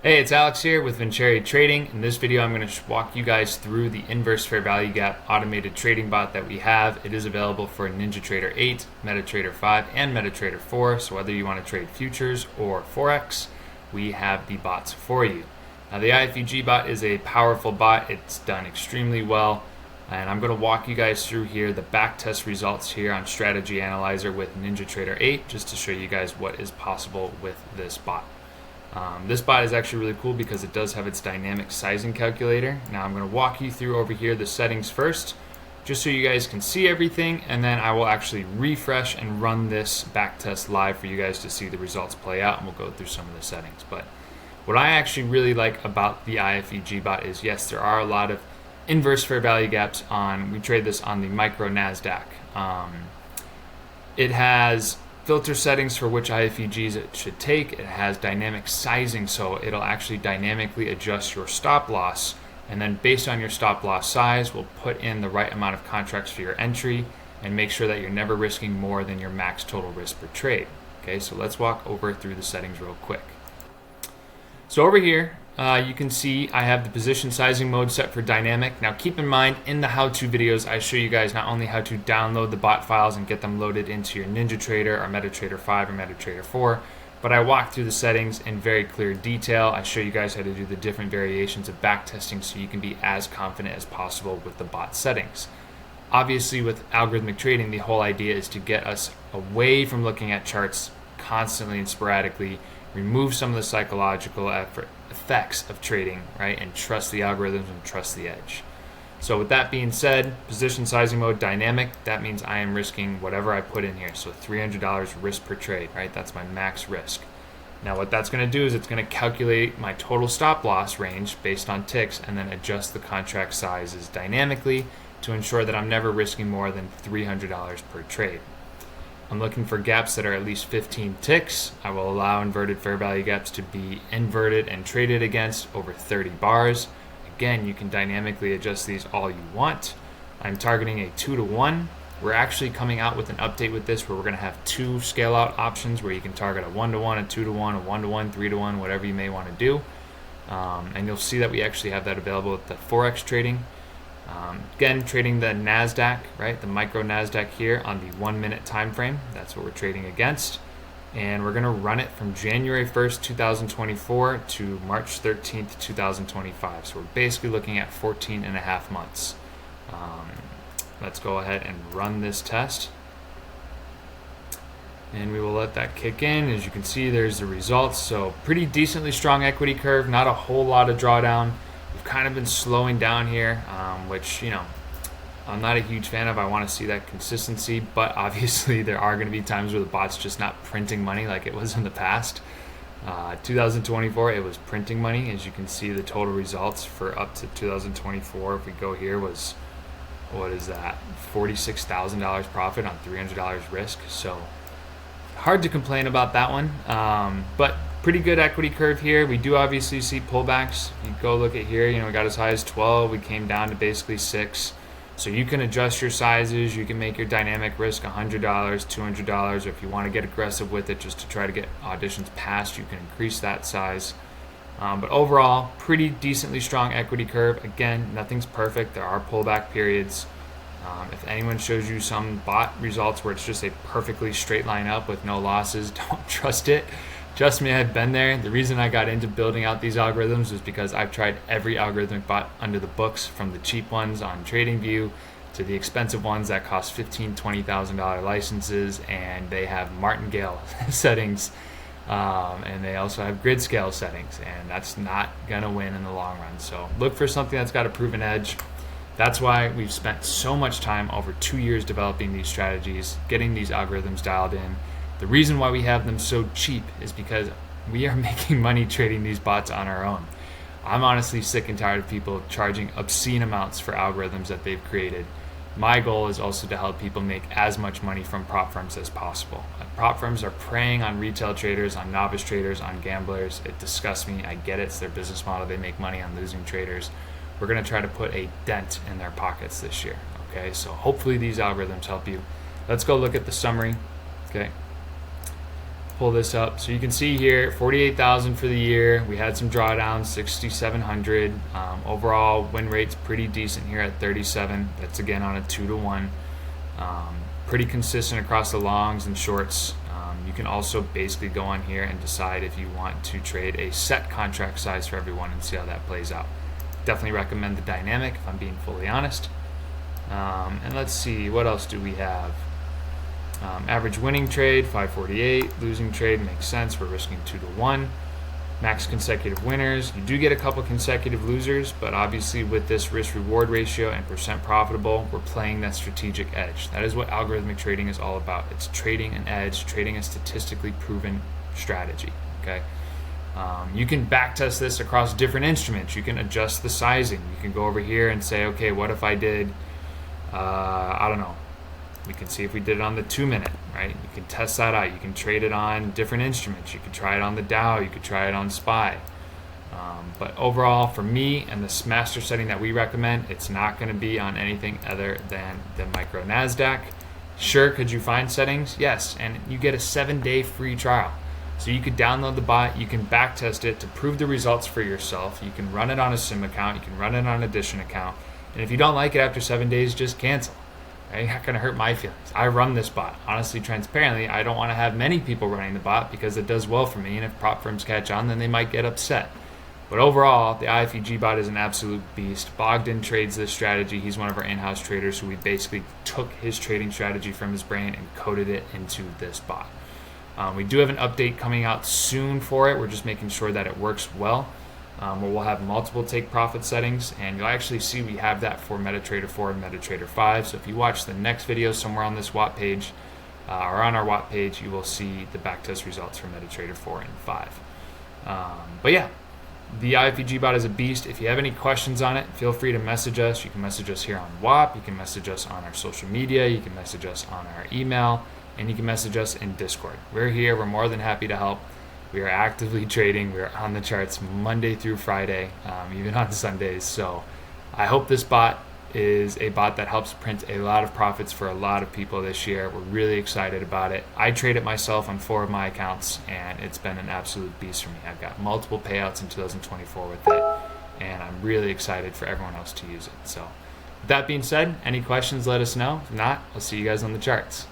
Hey, it's Alex here with Vincere Trading. In this video, I'm going to walk you guys through the inverse fair value gap automated trading bot that we have. It is available for NinjaTrader 8, MetaTrader 5, and MetaTrader 4. So whether you want to trade futures or Forex, we have the bots for you. Now, the IFVG bot is a powerful bot. It's done extremely well. And I'm going to walk you guys through here the backtest results here on Strategy Analyzer with NinjaTrader 8, just to show you guys what is possible with this bot. This bot is actually really cool because it does have its dynamic sizing calculator. Now I'm going to walk you through over here the settings first, just so you guys can see everything, and then I will actually refresh and run this backtest live for you guys to see the results play out, and we'll go through some of the settings. But what I actually really like about the IFVG bot is, yes, there are a lot of inverse fair value gaps we trade this on the micro NASDAQ. It has filter settings for which IFVGs it should take. It has dynamic sizing, so it'll actually dynamically adjust your stop loss, and then based on your stop loss size, we'll put in the right amount of contracts for your entry and make sure that you're never risking more than your max total risk per trade. Okay, so let's walk over through the settings real quick. So over here, you can see I have the position sizing mode set for dynamic. Now keep in mind, in the how-to videos, I show you guys not only how to download the bot files and get them loaded into your NinjaTrader or MetaTrader 5 or MetaTrader 4, but I walk through the settings in very clear detail. I show you guys how to do the different variations of backtesting so you can be as confident as possible with the bot settings. Obviously, with algorithmic trading, the whole idea is to get us away from looking at charts constantly and sporadically, remove some of the psychological effects of trading, right, and trust the algorithms and trust the edge. So with that being said, position sizing mode dynamic, that means I am risking whatever I put in here. So $300 risk per trade, right? That's my max risk. Now what that's going to do is it's going to calculate my total stop loss range based on ticks and then adjust the contract sizes dynamically to ensure that I'm never risking more than $300 per trade. I'm looking for gaps that are at least 15 ticks. I will allow inverted fair value gaps to be inverted and traded against over 30 bars. Again, you can dynamically adjust these all you want. I'm targeting a 2-to-1. We're actually coming out with an update with this where we're going to have 2 scale out options where you can target a 1-to-1, a 2-to-1, a 1-to-1, 3-to-1, whatever you may want to do. And you'll see that we actually have that available with the Forex trading. Again, trading the NASDAQ, right, the micro NASDAQ here on the 1 minute time frame. That's what we're trading against. And we're going to run it from January 1st, 2024 to March 13th, 2025. So we're basically looking at 14 and a half months. Let's go ahead and run this test. And we will let that kick in. As you can see, there's the results. So pretty decently strong equity curve, not a whole lot of drawdown. We've kind of been slowing down here, which, I'm not a huge fan of. I want to see that consistency, but obviously there are going to be times where the bot's just not printing money like it was in the past. 2024, it was printing money. As you can see, the total results for up to 2024, if we go here, was, what is that, $46,000 profit on $300 risk. So hard to complain about that one, but pretty good equity curve here. We do obviously see pullbacks. You go look at here, we got as high as 12. We came down to basically 6. So you can adjust your sizes. You can make your dynamic risk $100, $200, or if you want to get aggressive with it just to try to get auditions passed, you can increase that size. But overall, pretty decently strong equity curve. Again, nothing's perfect. There are pullback periods. If anyone shows you some bot results where it's just a perfectly straight line up with no losses, don't trust it. Trust me, I've been there. The reason I got into building out these algorithms is because I've tried every algorithmic bot under the books, from the cheap ones on TradingView to the expensive ones that cost $15,000, $20,000 licenses, and they have martingale settings, and they also have grid scale settings, and that's not gonna win in the long run. So look for something that's got a proven edge. That's why we've spent so much time over 2 years developing these strategies, getting these algorithms dialed in. The reason why we have them so cheap is because we are making money trading these bots on our own. I'm honestly sick and tired of people charging obscene amounts for algorithms that they've created. My goal is also to help people make as much money from prop firms as possible. Prop firms are preying on retail traders, on novice traders, on gamblers. It disgusts me. I get it. It's their business model. They make money on losing traders. We're going to try to put a dent in their pockets this year. Okay, so hopefully these algorithms help you. Let's go look at the summary. Okay. pull this up. So you can see here, 48,000 for the year. We had some drawdowns, 6,700. Overall win rate's pretty decent here at 37. That's again on a 2-to-1. Pretty consistent across the longs and shorts. You can also basically go on here and decide if you want to trade a set contract size for everyone and see how that plays out. Definitely recommend the dynamic if I'm being fully honest. And let's see, what else do we have? Average winning trade, 548. Losing trade makes sense. We're risking 2-to-1. Max consecutive winners. You do get a couple consecutive losers, but obviously with this risk-reward ratio and percent profitable, we're playing that strategic edge. That is what algorithmic trading is all about. It's trading an edge, trading a statistically proven strategy. Okay. You can backtest this across different instruments. You can adjust the sizing. You can go over here and say, okay, what if I did, I don't know. We can see if we did it on the 2-minute, right? You can test that out. You can trade it on different instruments. You could try it on the Dow. You could try it on SPY. But overall, for me and the master setting that we recommend, it's not going to be on anything other than the micro NASDAQ. Sure, could you find settings? Yes, and you get a 7-day free trial. So you could download the bot. You can backtest it to prove the results for yourself. You can run it on a SIM account. You can run it on an Edition account. And if you don't like it after 7 days, just cancel. Right? Not going to hurt my feelings. I run this bot. Honestly, transparently, I don't want to have many people running the bot because it does well for me. And if prop firms catch on, then they might get upset. But overall, the IFVG bot is an absolute beast. Bogdan trades this strategy. He's one of our in-house traders, so we basically took his trading strategy from his brain and coded it into this bot. We do have an update coming out soon for it. We're just making sure that it works well. Where we'll have multiple take profit settings, and you'll actually see we have that for MetaTrader 4 and MetaTrader 5. So if you watch the next video somewhere on this Watt page or on our Watt page, you will see the backtest results for MetaTrader 4 and 5. But yeah, the IFVG bot is a beast. If you have any questions on it, feel free to message us. You can message us here on WAP. You can message us on our social media. You can message us on our email, and you can message us in Discord. We're here. We're more than happy to help. We are actively trading. We're on the charts Monday through Friday, even on Sundays. So I hope this bot is a bot that helps print a lot of profits for a lot of people this year. We're really excited about it. I trade it myself on 4 of my accounts, and it's been an absolute beast for me. I've got multiple payouts in 2024 with it, and I'm really excited for everyone else to use it. So with that being said, any questions, let us know. If not, I'll see you guys on the charts.